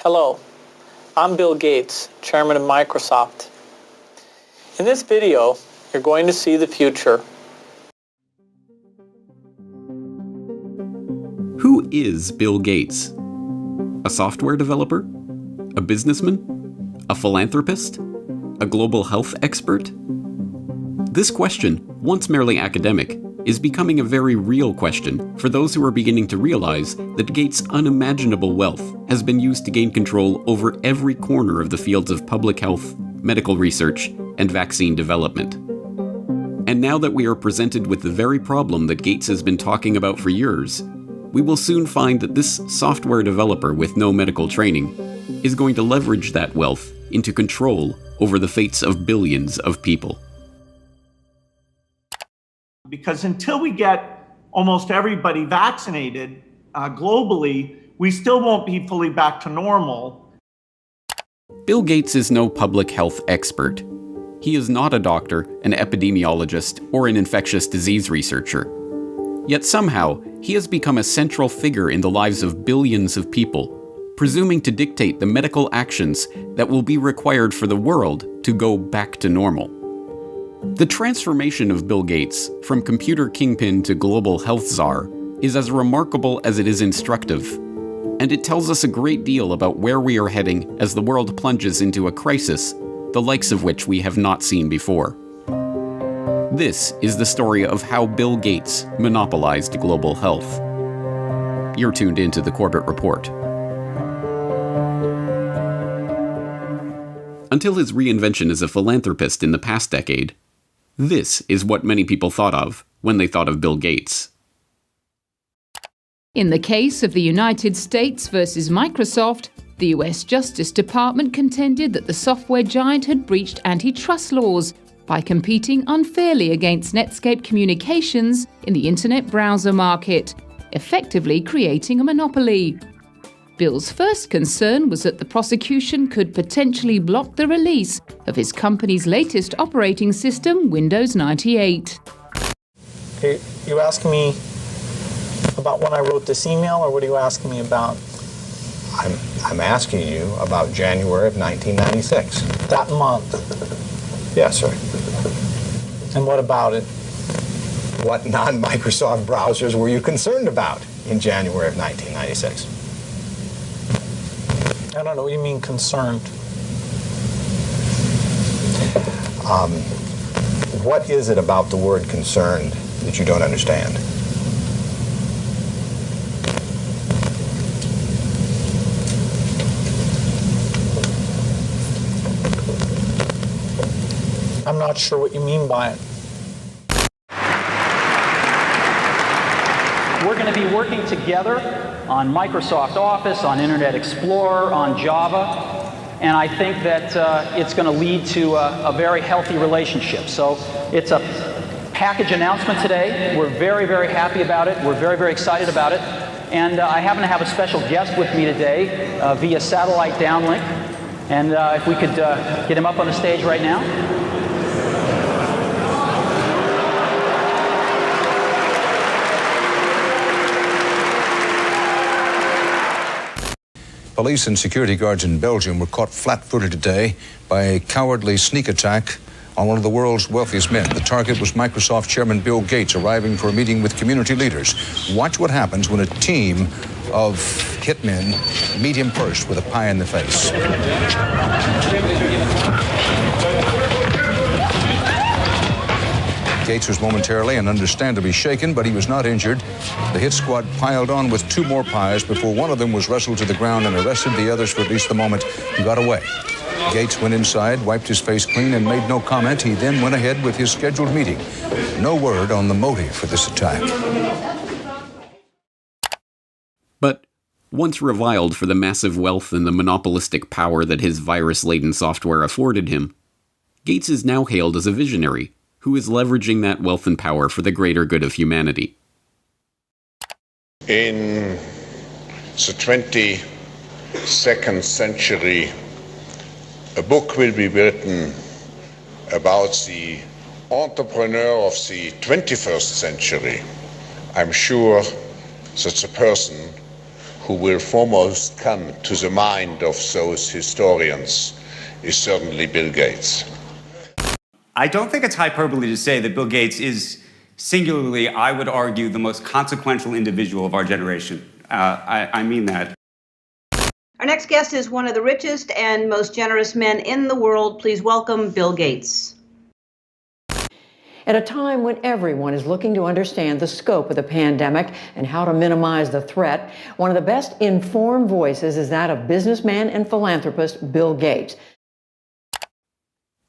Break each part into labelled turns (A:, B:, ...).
A: Hello, I'm Bill Gates, Chairman of Microsoft. In this video, you're going to see the future.
B: Who is Bill Gates? A software developer? A businessman? A philanthropist? A global health expert? This question, once merely academic, is becoming a very real question for those who are beginning to realize that Gates' unimaginable wealth has been used to gain control over every corner of the fields of public health, medical research, and vaccine development. And now that we are presented with the very problem that Gates has been talking about for years, we will soon find that this software developer with no medical training is going to leverage that wealth into control over the fates of billions of people.
C: Because until we get almost everybody vaccinated globally, we still won't be fully back to normal.
B: Bill Gates is no public health expert. He is not a doctor, an epidemiologist, or an infectious disease researcher. Yet somehow, he has become a central figure in the lives of billions of people, presuming to dictate the medical actions that will be required for the world to go back to normal. The transformation of Bill Gates from computer kingpin to global health czar is as remarkable as it is instructive, and it tells us a great deal about where we are heading as the world plunges into a crisis, the likes of which we have not seen before. This is the story of how Bill Gates monopolized global health. You're tuned into the Corbett Report. Until his reinvention as a philanthropist in the past decade, this is what many people thought of when they thought of Bill Gates.
D: In the case of the United States versus Microsoft, the US Justice Department contended that the software giant had breached antitrust laws by competing unfairly against Netscape Communications in the internet browser market, effectively creating a monopoly. Bill's first concern was that the prosecution could potentially block the release of his company's latest operating system, Windows 98.
A: Are you asking me about when I wrote this email, or what are you asking me about?
E: I'm asking you about January of 1996.
A: That month.
E: Yes, sir.
A: And what about it?
E: What non-Microsoft browsers were you concerned about in January of 1996?
A: I don't know what you mean concerned.
E: What is it about the word concerned that you don't understand?
A: I'm not sure what you mean by it.
F: We're going to be working together on Microsoft Office, on Internet Explorer, on Java, and I think that it's going to lead to a very healthy relationship. So it's a package announcement today. We're very, very happy about it. We're very, very excited about it. And I happen to have a special guest with me today via satellite downlink. And if we could get him up on the stage right now.
G: Police and security guards in Belgium were caught flat-footed today by a cowardly sneak attack on one of the world's wealthiest men. The target was Microsoft Chairman Bill Gates, arriving for a meeting with community leaders. Watch what happens when a team of hitmen meet him first with a pie in the face. Gates was momentarily and understandably shaken, but he was not injured. The hit squad piled on with two more pies before one of them was wrestled to the ground and arrested. The others, for at least the moment, got away. Gates went inside, wiped his face clean, and made no comment. He then went ahead with his scheduled meeting. No word on the motive for this attack.
B: But once reviled for the massive wealth and the monopolistic power that his virus-laden software afforded him, Gates is now hailed as a visionary who is leveraging that wealth and power for the greater good of humanity.
H: In the 22nd century, a book will be written about the entrepreneur of the 21st century. I'm sure that the person who will foremost come to the mind of those historians is certainly Bill Gates.
I: I don't think it's hyperbole to say that Bill Gates is singularly, I would argue, the most consequential individual of our generation. I mean that.
J: Our next guest is one of the richest and most generous men in the world. Please welcome Bill Gates.
K: At a time when everyone is looking to understand the scope of the pandemic and how to minimize the threat, one of the best informed voices is that of businessman and philanthropist Bill Gates.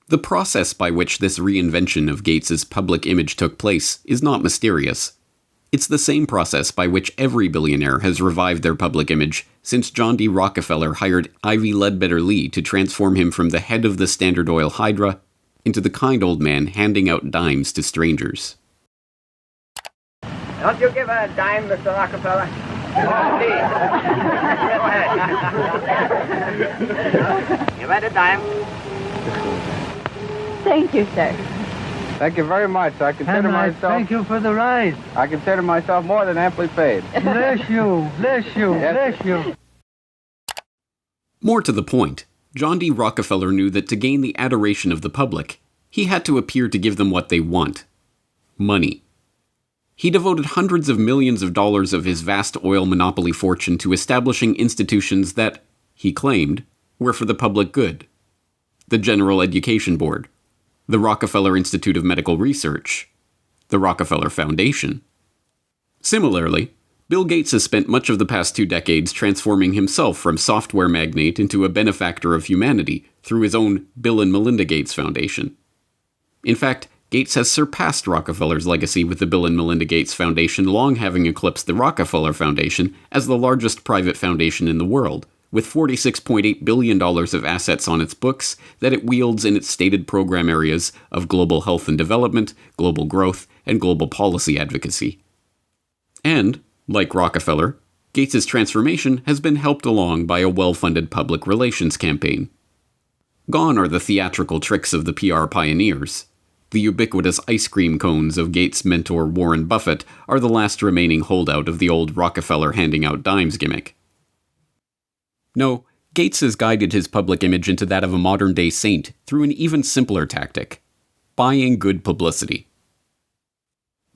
B: The process by which this reinvention of Gates's public image took place is not mysterious. It's the same process by which every billionaire has revived their public image since John D. Rockefeller hired Ivy Ledbetter Lee to transform him from the head of the Standard Oil Hydra into the kind old man handing out dimes to strangers.
L: Don't you give a dime, Mr. Rockefeller? Please. Go ahead. Give it a dime.
M: Thank you, sir.
L: Thank you very much. I consider myself...
M: Thank you for the ride.
L: I consider myself more than amply paid.
M: Bless you, bless you,
L: Yes.
M: bless you.
B: More to the point, John D. Rockefeller knew that to gain the adoration of the public, he had to appear to give them what they want: money. He devoted hundreds of millions of dollars of his vast oil monopoly fortune to establishing institutions that, he claimed, were for the public good. The General Education Board, the Rockefeller Institute of Medical Research, the Rockefeller Foundation. Similarly, Bill Gates has spent much of the past 2 decades transforming himself from software magnate into a benefactor of humanity through his own Bill and Melinda Gates Foundation. In fact, Gates has surpassed Rockefeller's legacy, with the Bill and Melinda Gates Foundation long having eclipsed the Rockefeller Foundation as the largest private foundation in the world, with $46.8 billion of assets on its books that it wields in its stated program areas of global health and development, global growth, and global policy advocacy. And, like Rockefeller, Gates's transformation has been helped along by a well-funded public relations campaign. Gone are the theatrical tricks of the PR pioneers. The ubiquitous ice cream cones of Gates' mentor Warren Buffett are the last remaining holdout of the old Rockefeller handing out dimes gimmick. No, Gates has guided his public image into that of a modern-day saint through an even simpler tactic: buying good publicity.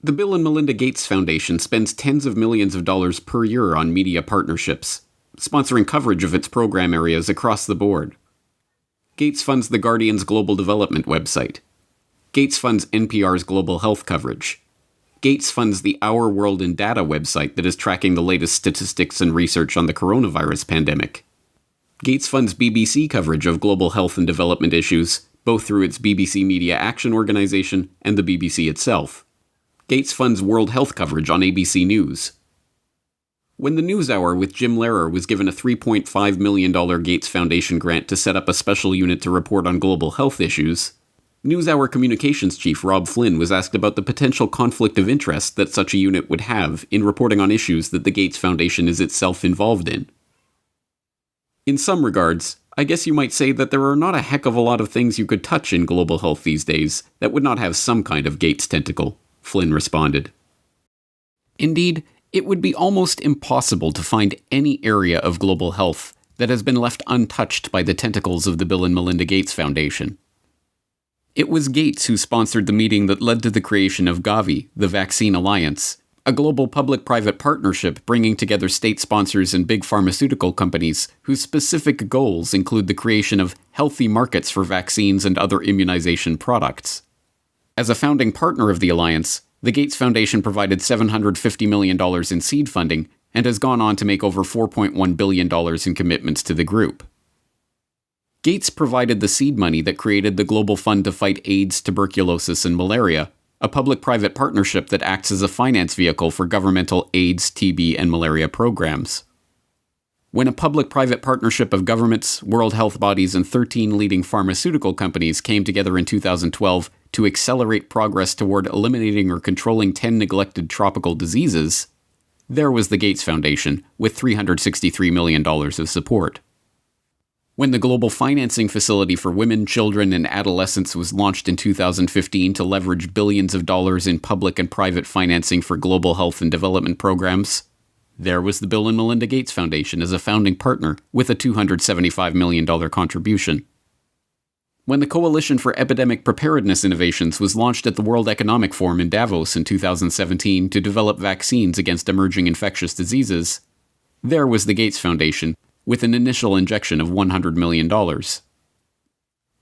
B: The Bill and Melinda Gates Foundation spends tens of millions of dollars per year on media partnerships, sponsoring coverage of its program areas across the board. Gates funds The Guardian's Global Development website. Gates funds NPR's global health coverage. Gates funds the Our World in Data website that is tracking the latest statistics and research on the coronavirus pandemic. Gates funds BBC coverage of global health and development issues, both through its BBC Media Action Organization and the BBC itself. Gates funds World Health coverage on ABC News. When the NewsHour with Jim Lehrer was given a $3.5 million Gates Foundation grant to set up a special unit to report on global health issues, NewsHour communications chief Rob Flynn was asked about the potential conflict of interest that such a unit would have in reporting on issues that the Gates Foundation is itself involved in. In some regards, I guess you might say that there are not a heck of a lot of things you could touch in global health these days that would not have some kind of Gates tentacle, Flynn responded. Indeed, it would be almost impossible to find any area of global health that has been left untouched by the tentacles of the Bill and Melinda Gates Foundation. It was Gates who sponsored the meeting that led to the creation of Gavi, the Vaccine Alliance, a global public-private partnership bringing together state sponsors and big pharmaceutical companies whose specific goals include the creation of healthy markets for vaccines and other immunization products. As a founding partner of the alliance, the Gates Foundation provided $750 million in seed funding and has gone on to make over $4.1 billion in commitments to the group. Gates provided the seed money that created the Global Fund to Fight AIDS, Tuberculosis, and Malaria, a public-private partnership that acts as a finance vehicle for governmental AIDS, TB, and malaria programs. When a public-private partnership of governments, World Health bodies, and 13 leading pharmaceutical companies came together in 2012 to accelerate progress toward eliminating or controlling 10 neglected tropical diseases, there was the Gates Foundation, with $363 million of support. When the Global Financing Facility for Women, Children, and Adolescents was launched in 2015 to leverage billions of dollars in public and private financing for global health and development programs, There was the Bill and Melinda Gates Foundation as a founding partner with a $275 million contribution. When the Coalition for Epidemic Preparedness Innovations was launched at the World Economic Forum in Davos in 2017 to develop vaccines against emerging infectious diseases, there was the Gates Foundation with an initial injection of $100 million.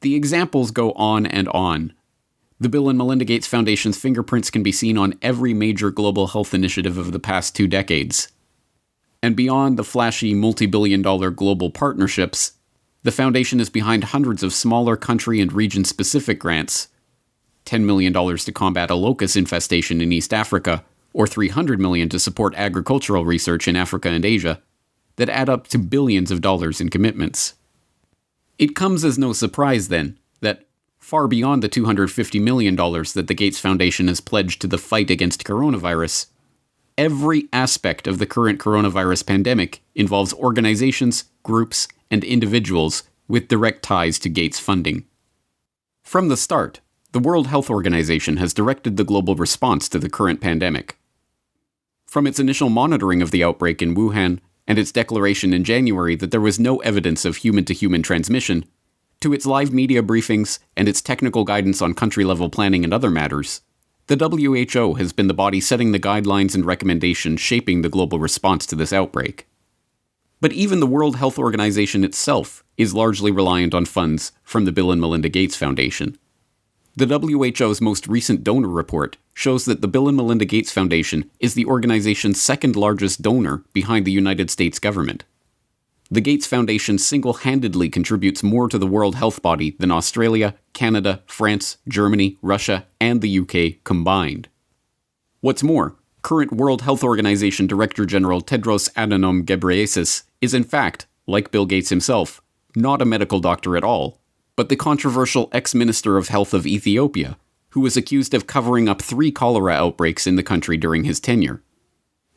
B: The examples go on and on. The Bill and Melinda Gates Foundation's fingerprints can be seen on every major global health initiative of the past 2 decades. And beyond the flashy multi-billion-dollar global partnerships, the foundation is behind hundreds of smaller country and region-specific grants, $10 million to combat a locust infestation in East Africa, or $300 million to support agricultural research in Africa and Asia, that add up to billions of dollars in commitments. It comes as no surprise, then, that far beyond the $250 million that the Gates Foundation has pledged to the fight against coronavirus, every aspect of the current coronavirus pandemic involves organizations, groups, and individuals with direct ties to Gates funding. From the start, the World Health Organization has directed the global response to the current pandemic. From its initial monitoring of the outbreak in Wuhan and its declaration in January that there was no evidence of human-to-human transmission, to its live media briefings and its technical guidance on country-level planning and other matters, the WHO has been the body setting the guidelines and recommendations shaping the global response to this outbreak. But even the World Health Organization itself is largely reliant on funds from the Bill and Melinda Gates Foundation. The WHO's most recent donor report shows that the Bill and Melinda Gates Foundation is the organization's second largest donor behind the United States government. The Gates Foundation single-handedly contributes more to the World Health Body than Australia, Canada, France, Germany, Russia, and the UK combined. What's more, current World Health Organization Director General Tedros Adhanom Ghebreyesus is in fact, like Bill Gates himself, not a medical doctor at all, but the controversial ex-Minister of Health of Ethiopia, who was accused of covering up 3 cholera outbreaks in the country during his tenure.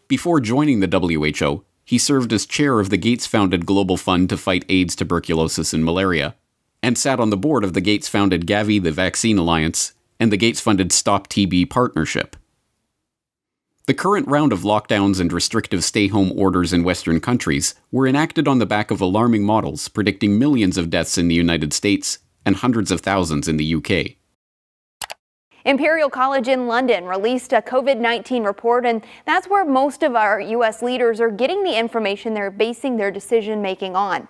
B: Before joining the WHO, he served as chair of the Gates-founded Global Fund to fight AIDS, tuberculosis, and malaria, and sat on the board of the Gates-founded Gavi, the Vaccine Alliance, and the Gates-funded Stop TB Partnership. The current round of lockdowns and restrictive stay-home orders in Western countries were enacted on the back of alarming models predicting millions of deaths in the United States and hundreds of thousands in the UK.
N: Imperial College in London released a COVID-19 report, and that's where most of our U.S. leaders are getting the information they're basing their decision-making on.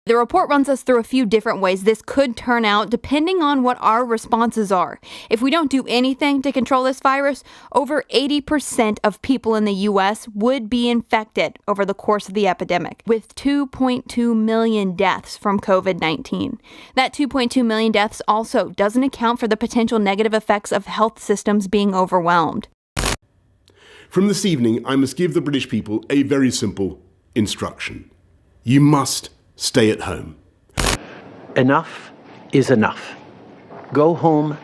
N: The report runs us through a few different ways this could turn out depending on what our responses are. If we don't do anything to control this virus, over 80% of people in the U.S. would be infected over the course of the epidemic, with 2.2 million deaths from COVID-19. That 2.2 million deaths also doesn't account for the potential negative effects of health systems being overwhelmed.
O: From this evening, I must give the British people a very simple instruction. You must stay at home.
P: Enough is enough. Go home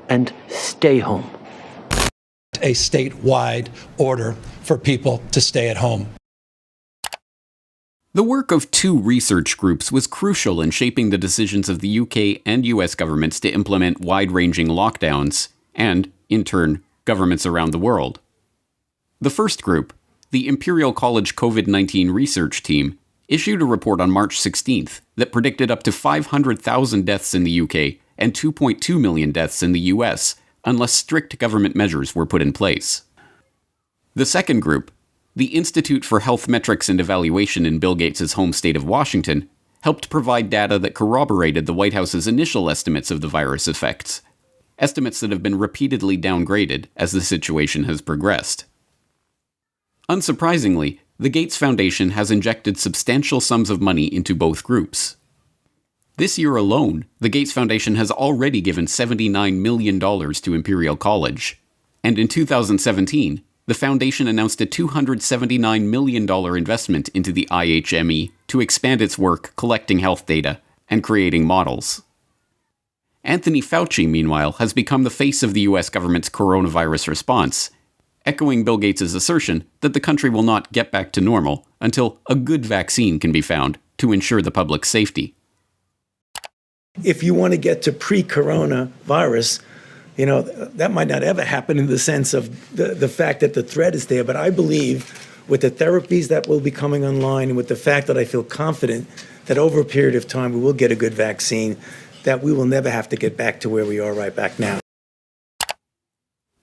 P: and stay home.
Q: A statewide order for people to stay at home.
B: The work of 2 research groups was crucial in shaping the decisions of the UK and US governments to implement wide-ranging lockdowns, and, in turn, governments around the world. The first group, the Imperial College COVID-19 Research Team, issued a report on March 16th that predicted up to 500,000 deaths in the UK and 2.2 million deaths in the US unless strict government measures were put in place. The second group, the Institute for Health Metrics and Evaluation in Bill Gates' home state of Washington, helped provide data that corroborated the White House's initial estimates of the virus effects, estimates that have been repeatedly downgraded as the situation has progressed. Unsurprisingly, the Gates Foundation has injected substantial sums of money into both groups. This year alone, the Gates Foundation has already given $79 million to Imperial College, and in 2017, the foundation announced a $279 million investment into the IHME to expand its work collecting health data and creating models. Anthony Fauci, meanwhile, has become the face of the US government's coronavirus response, echoing Bill Gates' assertion that the country will not get back to normal until a good vaccine can be found to ensure the public's safety.
R: If you want to get to pre-coronavirus, that might not ever happen in the sense of the fact that the threat is there, but I believe with the therapies that will be coming online, and with the fact that I feel confident that over a period of time we will get a good vaccine, that we will never have to get back to where we are right back now.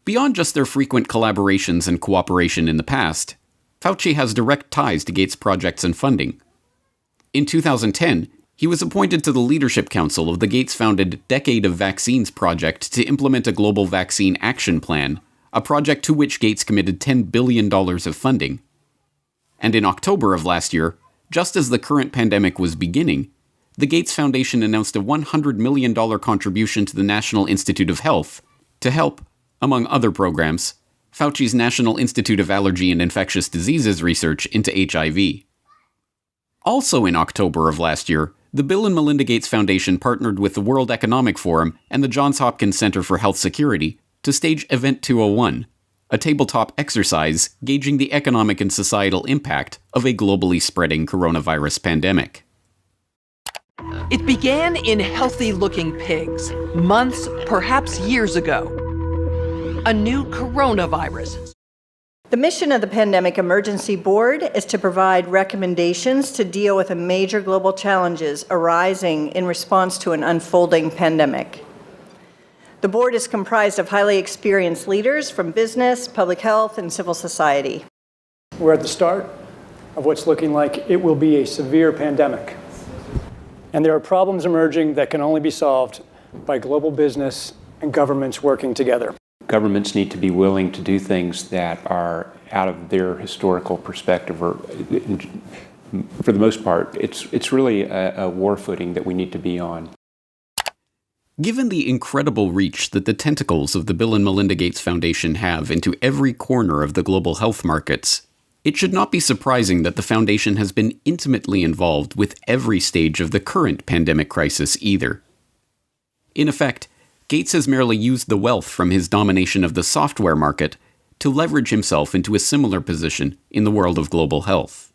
B: Beyond just their frequent collaborations and cooperation in the past, Fauci has direct ties to Gates' projects and funding. In 2010, he was appointed to the Leadership Council of the Gates-founded Decade of Vaccines project to implement a global vaccine action plan, a project to which Gates committed $10 billion of funding. And in October of last year, just as the current pandemic was beginning, the Gates Foundation announced a $100 million contribution to the National Institute of Health to help, among other programs, Fauci's National Institute of Allergy and Infectious Diseases research into HIV. Also in October of last year, the Bill and Melinda Gates Foundation partnered with the World Economic Forum and the Johns Hopkins Center for Health Security to stage Event 201, a tabletop exercise gauging the economic and societal impact of a globally spreading coronavirus pandemic.
S: It began in healthy-looking pigs, months, perhaps years ago. A new coronavirus.
T: The mission of the Pandemic Emergency Board is to provide recommendations to deal with the major global challenges arising in response to an unfolding pandemic. The board is comprised of highly experienced leaders from business, public health, and civil society.
U: We're at the start of what's looking like it will be a severe pandemic. And there are problems emerging that can only be solved by global business and governments working together.
V: Governments need to be willing to do things that are out of their historical perspective, or for the most part, it's really a war footing that we need to be on.
B: Given the incredible reach that the tentacles of the Bill and Melinda Gates Foundation have into every corner of the global health markets, it should not be surprising that the foundation has been intimately involved with every stage of the current pandemic crisis either. In effect, Gates has merely used the wealth from his domination of the software market to leverage himself into a similar position in the world of global health.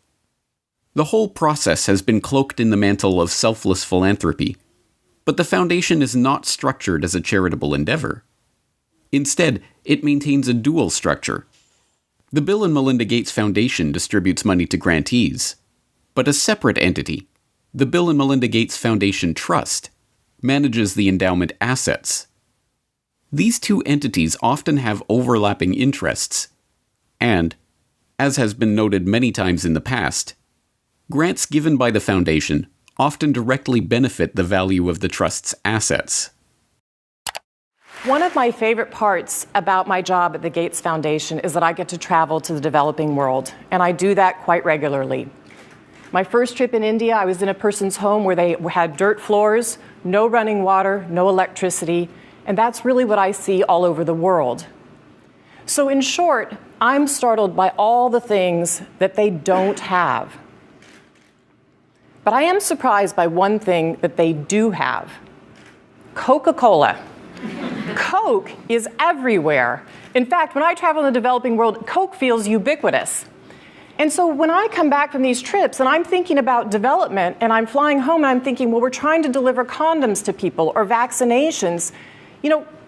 B: The whole process has been cloaked in the mantle of selfless philanthropy, but the foundation is not structured as a charitable endeavor. Instead, it maintains a dual structure. The Bill and Melinda Gates Foundation distributes money to grantees, but a separate entity, the Bill and Melinda Gates Foundation Trust, manages the endowment assets. These two entities often have overlapping interests, and, as has been noted many times in the past, grants given by the foundation often directly benefit the value of the trust's assets.
W: One of my favorite parts about my job at the Gates Foundation is that I get to travel to the developing world, and I do that quite regularly. My first trip in India, I was in a person's home where they had dirt floors, no running water, no electricity, and that's really what I see all over the world. So in short, I'm startled by all the things that they don't have. But I am surprised by one thing that they do have: Coca-Cola. Coke is everywhere. In fact, when I travel in the developing world, Coke feels ubiquitous. And so when I come back from these trips and I'm thinking about development and I'm flying home and I'm thinking, well, we're trying to deliver condoms to people or vaccinations,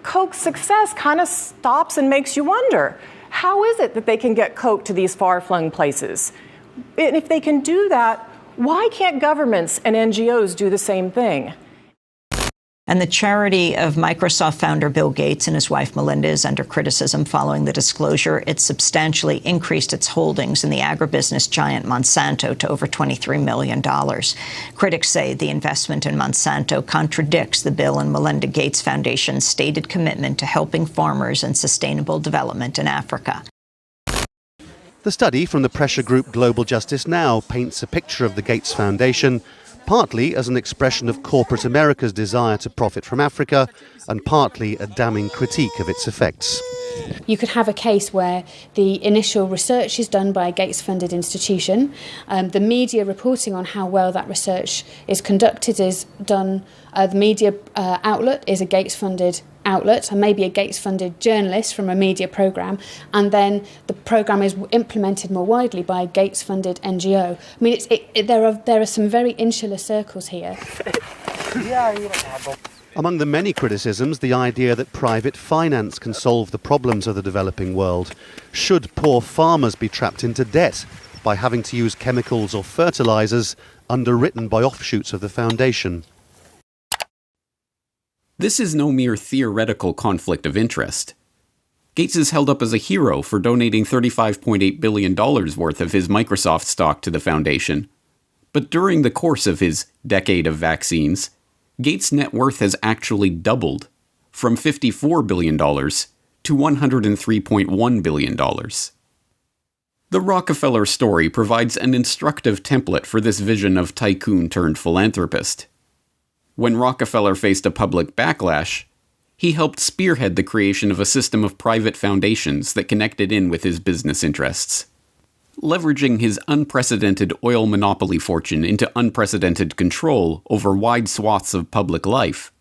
W: Coke's success kind of stops and makes you wonder, how is it that they can get Coke to these far-flung places? And if they can do that, why can't governments and NGOs do the same thing?
X: And the charity of Microsoft founder Bill Gates and his wife Melinda is under criticism following the disclosure. It substantially increased its holdings in the agribusiness giant Monsanto to over $23 million. Critics say the investment in Monsanto contradicts the Bill and Melinda Gates Foundation's stated commitment to helping farmers and sustainable development in Africa.
Y: The study from the pressure group Global Justice Now paints a picture of the Gates Foundation partly as an expression of corporate America's desire to profit from Africa, and partly a damning critique of its effects.
Z: You could have a case where the initial research is done by a Gates-funded institution. The media reporting on how well that research is conducted is done. The media outlet is a Gates-funded outlet, and maybe a Gates-funded journalist from a media programme, and then the programme is implemented more widely by a Gates-funded NGO. I mean, there are some very insular circles here.
Y: Among the many criticisms, the idea that private finance can solve the problems of the developing world. Should poor farmers be trapped into debt by having to use chemicals or fertilizers underwritten by offshoots of the foundation?
B: This is no mere theoretical conflict of interest. Gates is held up as a hero for donating $35.8 billion worth of his Microsoft stock to the foundation. But during the course of his decade of vaccines, Gates' net worth has actually doubled, from $54 billion to $103.1 billion. The Rockefeller story provides an instructive template for this vision of tycoon turned philanthropist. When Rockefeller faced a public backlash, he helped spearhead the creation of a system of private foundations that connected in with his business interests. Leveraging his unprecedented oil monopoly fortune into unprecedented control over wide swaths of public life,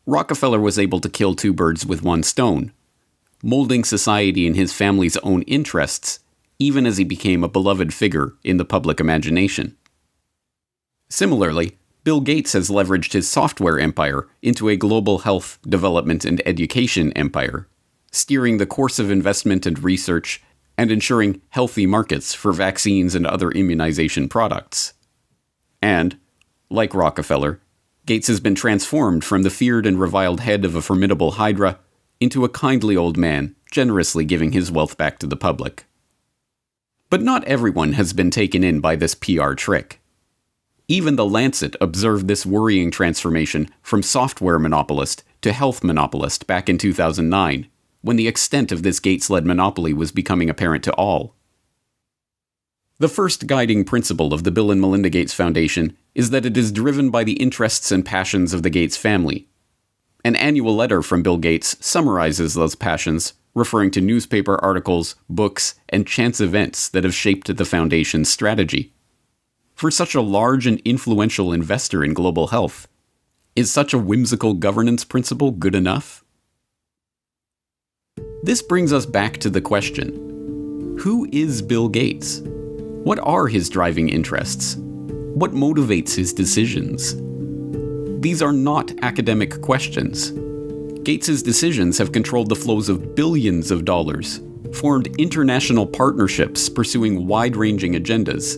B: Rockefeller was able to kill two birds with one stone, molding society in his family's own interests, even as he became a beloved figure in the public imagination. Similarly, Bill Gates has leveraged his software empire into a global health, development, and education empire, steering the course of investment and research and ensuring healthy markets for vaccines and other immunization products. And, like Rockefeller, Gates has been transformed from the feared and reviled head of a formidable hydra into a kindly old man, generously giving his wealth back to the public. But not everyone has been taken in by this PR trick. Even The Lancet observed this worrying transformation from software monopolist to health monopolist back in 2009, when the extent of this Gates-led monopoly was becoming apparent to all. The first guiding principle of the Bill and Melinda Gates Foundation is that it is driven by the interests and passions of the Gates family. An annual letter from Bill Gates summarizes those passions, referring to newspaper articles, books, and chance events that have shaped the Foundation's strategy. For such a large and influential investor in global health, is such a whimsical governance principle good enough? This brings us back to the question: who is Bill Gates? What are his driving interests? What motivates his decisions? These are not academic questions. Gates' decisions have controlled the flows of billions of dollars, formed international partnerships pursuing wide-ranging agendas,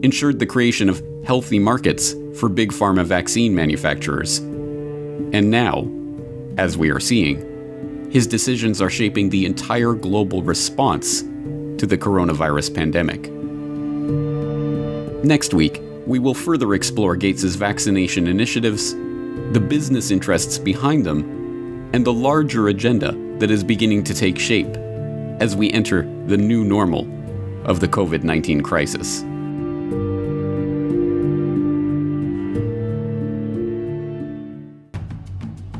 B: ensured the creation of healthy markets for big pharma vaccine manufacturers. And now, as we are seeing, his decisions are shaping the entire global response to the coronavirus pandemic. Next week, we will further explore Gates' vaccination initiatives, the business interests behind them, and the larger agenda that is beginning to take shape as we enter the new normal of the COVID-19 crisis.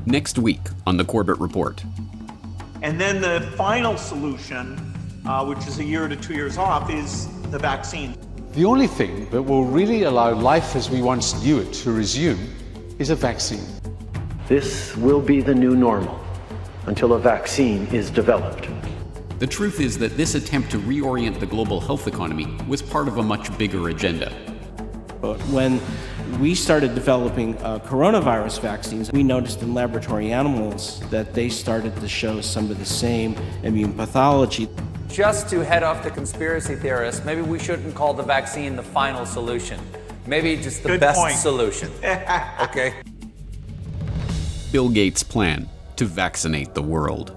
B: Next week on the Corbett Report.
A: And then the final solution, which is a year to 2 years off, is the vaccine.
C: The only thing that will really allow life as we once knew it to resume is a vaccine.
P: This will be the new normal until a vaccine is developed.
B: The truth is that this attempt to reorient the global health economy was part of a much bigger agenda.
D: But when we started developing coronavirus vaccines, we noticed in laboratory animals that they started to show some of the same immune pathology.
E: Just to head off the conspiracy theorists, maybe we shouldn't call the vaccine the final solution. Maybe just the best solution. Okay?
B: Bill Gates' plan to vaccinate the world.